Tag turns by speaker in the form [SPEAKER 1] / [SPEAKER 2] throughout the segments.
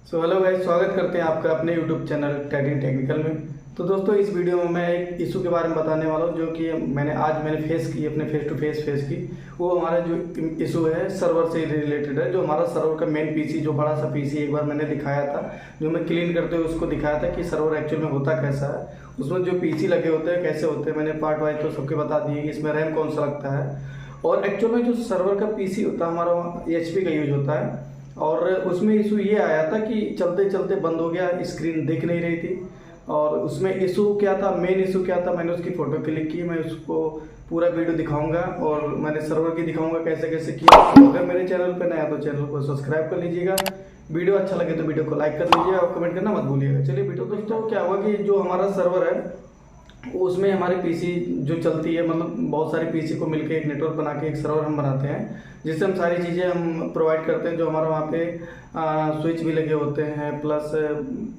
[SPEAKER 1] Hello guys, स्वागत करते हैं आपका अपने यूट्यूब चैनल टैगिंग टेक्निकल में। तो दोस्तों, इस वीडियो में मैं एक इशू के बारे में बताने वाला हूं जो कि मैंने फेस की, अपने फेस टू फेस की। वो हमारा जो इशू है सर्वर से रिलेटेड है। जो हमारा सर्वर का मेन पीसी, जो बड़ा सा पीसी एक बार मैंने दिखाया था, जो मैं क्लीन करते हुए उसको दिखाया था कि सर्वर एक्चुअल में होता कैसा है, उसमें जो पीसी लगे होते हैं कैसे होते हैं, मैंने पार्ट वाइज तो सबके बता दिए कि इसमें रैम कौन सा लगता है। और एक्चुअल में जो सर्वर का पीसी होता है हमारा HP का यूज होता है। और उसमें इशू ये आया था कि चलते चलते बंद हो गया, स्क्रीन दिख नहीं रही थी। और उसमें इशू क्या था, मेन इशू क्या था, मैंने उसकी फ़ोटो क्लिक की। मैं उसको पूरा वीडियो दिखाऊंगा और मैंने सर्वर की दिखाऊंगा कैसे कैसे किया। अगर मेरे चैनल पर नया तो चैनल को सब्सक्राइब कर लीजिएगा। वीडियो अच्छा लगे तो वीडियो को लाइक कर लीजिएगा और कमेंट करना मत भूलिएगा। चलिए वीडियो दोस्तों, क्या हुआ कि जो हमारा सर्वर है उसमें हमारे पीसी जो चलती है, मतलब बहुत सारे पीसी को मिलके एक नेटवर्क बना के एक सर्वर हम बनाते हैं, जिससे हम सारी चीज़ें हम प्रोवाइड करते हैं। जो हमारा वहाँ पे स्विच भी लगे होते हैं, प्लस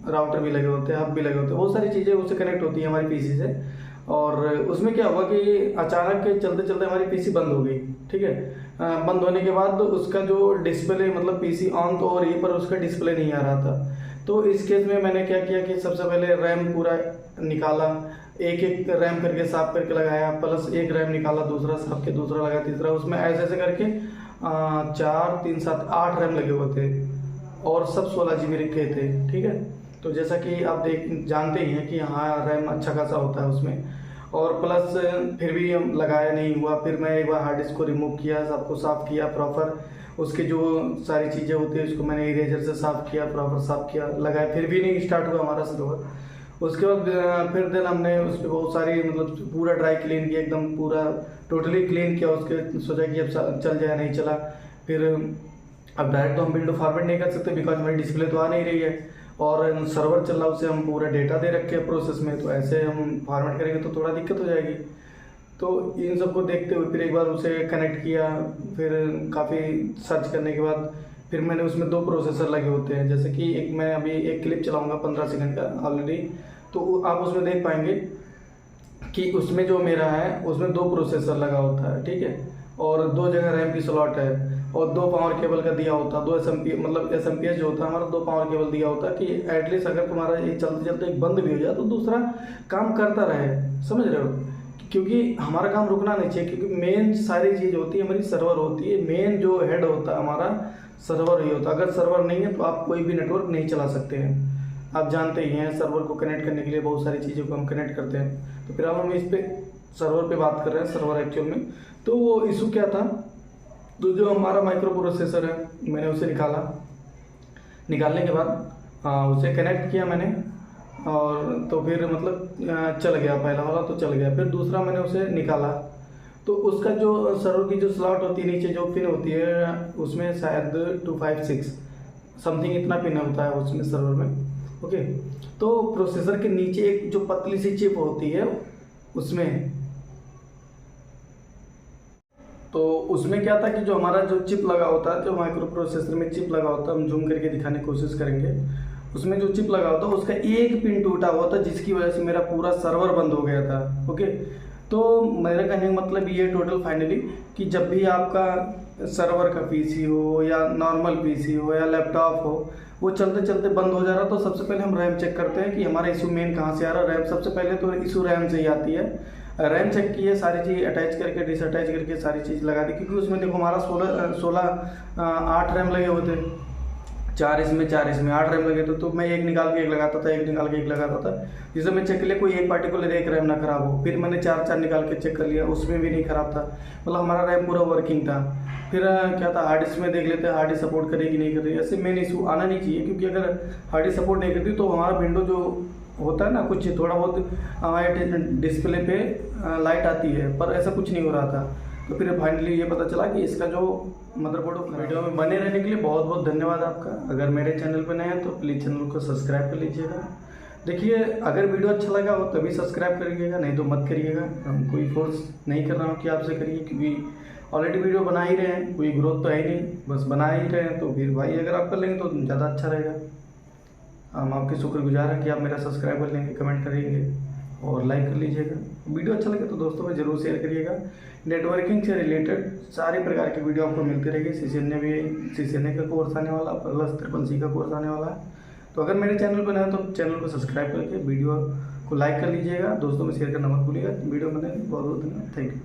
[SPEAKER 1] राउटर भी लगे होते हैं, हब भी लगे होते हैं, बहुत सारी चीज़ें उससे कनेक्ट होती है हमारी पीसी से। और उसमें क्या हुआ कि अचानक चलते चलते हमारी पीसी बंद हो गई। ठीक है, बंद होने के बाद उसका जो डिस्प्ले, मतलब पीसी ऑन तो हो रही है पर उसका डिस्प्ले नहीं आ रहा था। तो इस केस में मैंने क्या किया कि सबसे पहले रैम पूरा निकाला, एक एक रैम करके साफ करके लगाया, प्लस एक रैम निकाला, दूसरा साफ के दूसरा लगा, तीसरा, उसमें ऐसे ऐसे करके 4 3 7 8 रैम लगे हुए थे और सब 16 GB के थे। ठीक है, तो जैसा कि आप जानते ही हैं कि हाँ, रैम अच्छा खासा होता है उसमें। और प्लस फिर भी हम लगाया नहीं हुआ। फिर मैं एक बार हार्ड डिस्क को रिमूव किया, सबको साफ़ किया प्रॉपर, उसके जो सारी चीज़ें होती है उसको मैंने इरेजर से साफ़ किया, प्रॉपर साफ़ किया, लगाया, फिर भी नहीं स्टार्ट हुआ हमारा सर्वर। उसके बाद फिर दिन हमने उस पर बहुत सारी, मतलब पूरा ड्राई क्लीन किया, एकदम पूरा टोटली क्लीन किया। उसके सोचा कि अब चल जाए, नहीं चला। फिर अब डायरेक्ट तो हम विंडो फॉरवर्ड नहीं कर सकते बिकॉज हमारी डिस्प्ले तो आ नहीं रही है और सर्वर चल रहा है, उसे हम पूरा डेटा दे रखे हैं प्रोसेस में, तो ऐसे हम फॉर्मेट करेंगे तो थोड़ा दिक्कत हो जाएगी। तो इन सबको देखते हुए फिर एक बार उसे कनेक्ट किया। फिर काफ़ी सर्च करने के बाद फिर मैंने उसमें 2 प्रोसेसर लगे होते हैं। जैसे कि मैं अभी एक क्लिप चलाऊंगा 15 सेकंड का ऑलरेडी, तो आप उसमें देख पाएंगे कि उसमें जो मेरा है उसमें 2 प्रोसेसर लगा होता है। ठीक है, और 2 जगह रैम की स्लॉट है और 2 पावर केबल का दिया होता है, 2 SMP, मतलब SMPS जो होता है हमारा, 2 पावर केबल दिया होता है कि एटलीस्ट अगर तुम्हारा ये चलते चलते एक बंद भी हो जाए तो दूसरा काम करता रहे। समझ रहे हो, क्योंकि हमारा काम रुकना नहीं चाहिए, क्योंकि मेन सारी चीज़ होती है हमारी सर्वर होती है। मेन जो हेड होता है हमारा सर्वर ही होता है। अगर सर्वर नहीं है तो आप कोई भी नेटवर्क नहीं चला सकते हैं। आप जानते ही हैं, सर्वर को कनेक्ट करने के लिए बहुत सारी चीज़ों को हम कनेक्ट करते हैं। तो फिर अब हम इस पे सर्वर पे बात कर रहे हैं, सर्वर एक्चुअल में। तो वो इशू क्या था, तो जो हमारा माइक्रो प्रोसेसर है मैंने उसे निकालने के बाद उसे कनेक्ट किया मैंने, और तो फिर मतलब चल गया, पहला वाला तो चल गया। फिर दूसरा मैंने उसे निकाला तो उसका जो सर्वर की जो स्लॉट होती है, नीचे जो पिन होती है उसमें शायद 256 समथिंग इतना पिन होता है उसमें सर्वर में। ओके, तो प्रोसेसर के नीचे एक जो पतली सी चिप होती है उसमें, तो उसमें क्या था कि जो हमारा जो चिप लगा होता है, जो माइक्रो प्रोसेसर में चिप लगा होता है, हम जूम करके दिखाने की कोशिश करेंगे। उसमें जो चिप लगा होता है उसका एक पिन टूटा हुआ था, जिसकी वजह से मेरा पूरा सर्वर बंद हो गया था। ओके, तो मेरा कहने का मतलब ये टोटल फाइनली कि जब भी आपका सर्वर का पीसी हो या नॉर्मल पीसी हो या लैपटॉप हो, वो चलते चलते बंद हो जा रहा, तो सबसे पहले हम रैम चेक करते हैं कि हमारा इशू मेन कहाँ से आ रहा है। रैम सबसे पहले तो इशू रैम से ही आती है। रैम चेक की है, सारी चीज़ अटैच करके डिसअटैच करके सारी चीज़ लगा दी, क्योंकि उसमें देखो हमारा 8 रैम लगे हुए थे, 4 इसमें 4 इसमें 8 रैम लगे थे। तो मैं एक निकाल के एक लगाता था, एक निकाल के एक लगाता था, जिससे मैं चेक कर लिया कोई एक पार्टिकुलर एक रैम ना खराब हो। फिर मैंने 4 निकाल के चेक कर लिया, उसमें भी नहीं खराब था, मतलब हमारा रैम पूरा वर्किंग था। फिर क्या था, हार्ड डिस्क में देख लेते हैं हार्ड डिस्क सपोर्ट करेगी नहीं करेगी। ऐसे मेन इशू आना नहीं चाहिए, क्योंकि अगर हार्ड डिस्क सपोर्ट नहीं करती तो हमारा विंडो जो होता है ना, कुछ थोड़ा बहुत हमारे डिस्प्ले पे लाइट आती है, पर ऐसा कुछ नहीं हो रहा था। तो फिर फाइनली ये पता चला कि इसका जो मदरबोर्ड हो। वीडियो में बने रहने के लिए बहुत बहुत धन्यवाद आपका। अगर मेरे चैनल पर नए हैं तो प्लीज़ चैनल को सब्सक्राइब कर लीजिएगा। देखिए, अगर वीडियो अच्छा लगा हो तभी सब्सक्राइब करिएगा, नहीं तो मत करिएगा। हम कोई फोर्स नहीं कर रहा हूँ कि आपसे करिए, क्योंकि ऑलरेडी वीडियो बना ही रहे हैं, कोई ग्रोथ तो है ही नहीं, बस बना ही रहे हैं। तो फिर भाई अगर आप कर लेंगे तो ज़्यादा अच्छा रहेगा। हम आपके शुक्रगुजार हैं कि आप मेरा सब्सक्राइब कर लेंगे, कमेंट करेंगे और लाइक कर लीजिएगा। वीडियो अच्छा लगे तो दोस्तों में जरूर शेयर करिएगा। नेटवर्किंग से रिलेटेड सारे प्रकार की वीडियो आपको मिलती रहेगी। CCNA का कोर्स आने वाला, प्लस 53C का कोर्स आने वाला है। तो अगर मेरे चैनल पर नए हैं तो चैनल को सब्सक्राइब करके वीडियो को लाइक कर लीजिएगा, दोस्तों में शेयर करना मत भूलिएगा। वीडियो बनाने बहुत बहुत धन्यवाद, थैंक यू।